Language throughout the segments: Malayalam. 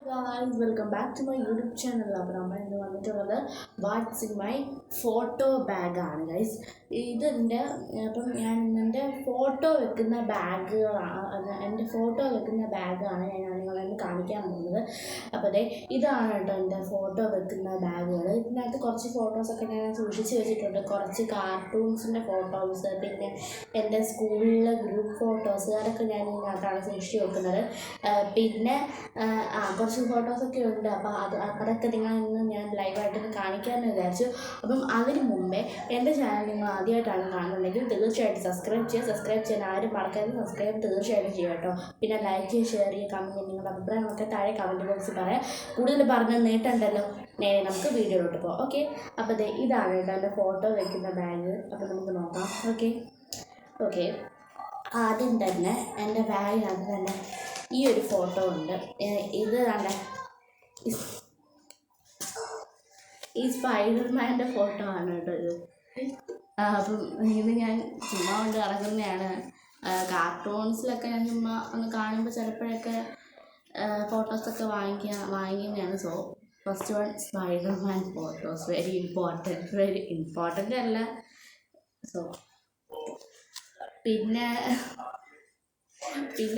Guys, welcome back to my YouTube channel. അപ്പോൾ നമ്മൾ ഇന്ന് വന്നിട്ടുള്ളത് വാട്ട്സ് ഇൻ മൈ ഫോട്ടോ ബാഗാണ് ഗൈസ്. അപ്പം ഞാൻ എൻ്റെ ഫോട്ടോ വെക്കുന്ന ബാഗുകളാണ് എൻ്റെ ഫോട്ടോ വെക്കുന്ന ബാഗാണ് ഞാൻ നിങ്ങളെന്ന് കാണിക്കാൻ പോകുന്നത്. അപ്പോൾ ഇതാണ് കേട്ടോ എൻ്റെ ഫോട്ടോ വെക്കുന്ന ബാഗുകൾ. ഇതിനകത്ത് കുറച്ച് ഫോട്ടോസൊക്കെ ഞാൻ സൂക്ഷിച്ച് വെച്ചിട്ടുണ്ട്. കുറച്ച് കാർട്ടൂൺസിൻ്റെ ഫോട്ടോസ്, പിന്നെ എൻ്റെ സ്കൂളിലെ ഗ്രൂപ്പ് ഫോട്ടോസ്, അതൊക്കെ ഞാൻ ഇതിനകത്താണ് സൂക്ഷിച്ച് വെക്കുന്നത്. പിന്നെ കുറച്ച് ഫോട്ടോസൊക്കെ ഉണ്ട്. അപ്പോൾ അതൊക്കെ നിങ്ങളിന്ന് ഞാൻ ലൈവായിട്ടൊന്ന് കാണിക്കാമെന്ന് വിചാരിച്ചു. അപ്പം അതിന് മുമ്പേ എൻ്റെ ചാനൽ നിങ്ങൾ ആദ്യമായിട്ടാണ് കാണുന്നുണ്ടെങ്കിൽ തീർച്ചയായിട്ടും സബ്സ്ക്രൈബ് ചെയ്യാൻ ആരും മറക്കരുത്. സബ്സ്ക്രൈബ് തീർച്ചയായിട്ടും ചെയ്യുക കേട്ടോ. പിന്നെ ലൈക്ക് ചെയ്യുക, ഷെയർ ചെയ്യുക, കമൻറ്റ് ചെയ്യുക. നിങ്ങളുടെ അഭിപ്രായങ്ങളൊക്കെ താഴെ കമൻറ്റ് ബോക്സിൽ പറയാം. കൂടുതൽ പറഞ്ഞ് നീട്ടണ്ടല്ലോ, നേരെ നമുക്ക് വീഡിയോയിലോട്ട് പോകാം. ഓക്കെ, അപ്പോൾ ഇതാണ് കേട്ടോ എൻ്റെ ഫോട്ടോ വയ്ക്കുന്ന ബാഗ്. അപ്പോൾ നമുക്ക് നോക്കാം. ഓക്കെ ആദ്യം തന്നെ എൻ്റെ ബാഗിനകത്ത് തന്നെ ഈ ഒരു ഫോട്ടോ ഉണ്ട്. ഇത് കണ്ട ഈ സ്പൈഡർമാൻ്റെ ഫോട്ടോ ആണ് കേട്ടോ ഇത്. അപ്പം ഇത് ഞാൻ ചുമ്മാ കൊണ്ട് നടക്കുന്നതാണ്. കാർട്ടൂൺസിലൊക്കെ ഞാൻ ചുമ്മാ ഒന്ന് കാണുമ്പോൾ ചിലപ്പോഴൊക്കെ ഫോട്ടോസൊക്കെ വാങ്ങിക്കുന്നതാണ്. So first one Spiderman photos, very important അല്ല. സോ പിന്നെ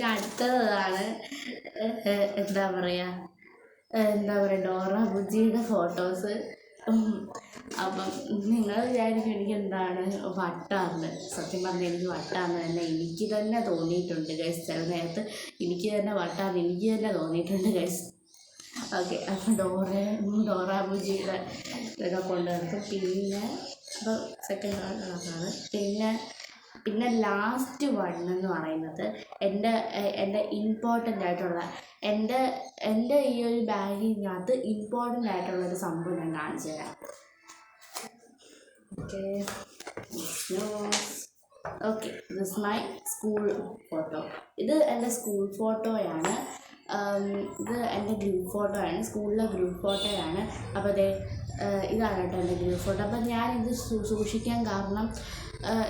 അടുത്തതാണ് എന്താ പറയുക ഡോറ ബുജിയുടെ ഫോട്ടോസ്. അപ്പം നിങ്ങൾ വിചാരിക്കും എനിക്ക് എന്താണ് വട്ടാന്ന്. സത്യം പറഞ്ഞാൽ എനിക്ക് വട്ടാന്ന് തന്നെ എനിക്ക് തന്നെ തോന്നിയിട്ടുണ്ട് ഗൈസ്. ചില നേരത്ത് എനിക്ക് തന്നെ തോന്നിയിട്ടുണ്ട് ഗൈസ്. ഓക്കെ, അപ്പം ഡോറ ബുജിയുടെ ഇതൊക്കെ കൊണ്ടുവന്നു. പിന്നെ അപ്പോൾ സെക്കൻഡ് കളറാണ്. പിന്നെ ലാസ്റ്റ് വൺ എന്ന് പറയുന്നത് എൻ്റെ ഇമ്പോർട്ടൻ്റ് ആയിട്ടുള്ള എൻ്റെ ഈ ഒരു ബാഗിനകത്ത് ഇമ്പോർട്ടൻ്റ് ആയിട്ടുള്ളൊരു സംഭവം ഞാൻ കാണിച്ചു തരാം. Okay this my school photo. ഇത് എൻ്റെ സ്കൂൾ ഫോട്ടോയാണ്. ഇത് എൻ്റെ ഗ്രൂപ്പ് ഫോട്ടോയാണ്, സ്കൂളിലെ ഗ്രൂപ്പ് ഫോട്ടോയാണ്. അപ്പോൾ ഇതാണ് കേട്ടോ എൻ്റെ ഗ്രൂപ്പ് ഫോട്ടോ. അപ്പം ഞാനിത് സൂക്ഷിക്കാൻ കാരണം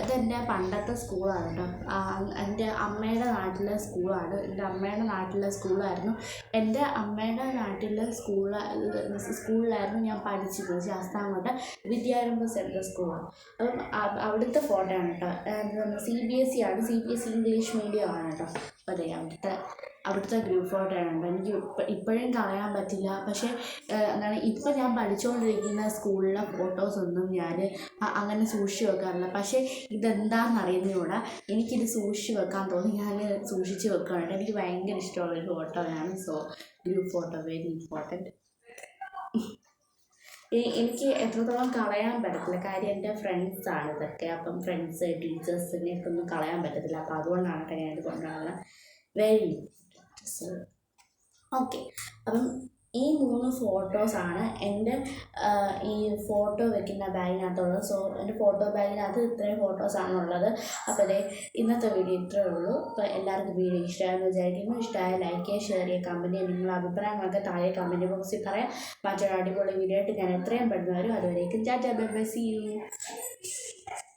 ഇതെൻ്റെ പണ്ടത്തെ സ്കൂളാണ് കേട്ടോ. എൻ്റെ അമ്മയുടെ നാട്ടിലെ സ്കൂളാണ്. എൻ്റെ അമ്മയുടെ നാട്ടിലെ സ്കൂളായിരുന്നു. എൻ്റെ അമ്മയുടെ നാട്ടിലെ സ്കൂളിലായിരുന്നു ഞാൻ പഠിച്ചിരുന്നത്. ശാസ്താംകോട്ട വിദ്യാരംഭ സെൻട്രൽ സ്കൂളാണ്. അപ്പം അവിടുത്തെ ഫോട്ടോ ആണ് കേട്ടോ. CBSE ആണ്, CBSE ഇംഗ്ലീഷ് മീഡിയം ആണ് കേട്ടോ. അപ്പോൾ അവിടുത്തെ ഗ്രൂപ്പ് ഫോട്ടോ ആണ് കേട്ടോ. എനിക്ക് ഇപ്പോഴും കളയാൻ പറ്റില്ല. പക്ഷേ എന്താണ്, ഇപ്പം ഞാൻ പഠിച്ചുകൊണ്ടിരിക്കുന്ന സ്കൂളിലെ ഫോട്ടോസൊന്നും ഞാൻ അങ്ങനെ സൂക്ഷിച്ച് വെക്കാറില്ല. പക്ഷേ ഇതെന്താണെന്ന് അറിയുന്നതുകൂടെ എനിക്കിത് സൂക്ഷിച്ച് വെക്കാൻ തോന്നി, ഞാൻ സൂക്ഷിച്ച് വെക്കുകയാണ്. എനിക്ക് ഭയങ്കര ഇഷ്ടമുള്ളൊരു ഫോട്ടോയാണ്. So group photo very important. എനിക്ക് എത്രത്തോളം കളയാൻ പറ്റത്തില്ല, കാര്യം എൻ്റെ ഫ്രണ്ട്സാണ് ഇതൊക്കെ. അപ്പം ഫ്രണ്ട്സ് ടീച്ചേഴ്സിനെയൊക്കെ ഒന്നും കളയാൻ പറ്റത്തില്ല. അപ്പം അതുകൊണ്ടാണ് കേട്ടോ ഞാനിത് കൊണ്ടുവന്നത്. Very important. ഓക്കെ, അപ്പം ഈ 3 ഫോട്ടോസാണ് എൻ്റെ ഈ ഫോട്ടോ വെക്കുന്ന ബാഗിനകത്തുള്ളത്. സോ എൻ്റെ ഫോട്ടോ ബാഗിനകത്ത് ഇത്രയും ഫോട്ടോസാണുള്ളത്. അപ്പോൾ ഇന്നത്തെ വീഡിയോ ഇത്രയേ ഉള്ളൂ. അപ്പോൾ എല്ലാവർക്കും വീഡിയോ ഇഷ്ടമായെന്ന് വിചാരിക്കുന്നു. ഇഷ്ടമായ ലൈക്ക് ചെയ്യുക, ഷെയർ ചെയ്യുക, കമൻറ്റ് ചെയ്യുക. നിങ്ങളുടെ അഭിപ്രായങ്ങളൊക്കെ താഴെ കമൻറ്റ് ബോക്സിൽ പറയാം. മറ്റൊരു അടിപൊളി വീഡിയോ ആയിട്ട് ഞാൻ എത്രയും പെട്ടെന്ന് വരും. അതുവരേക്കും tata bye bye, see U.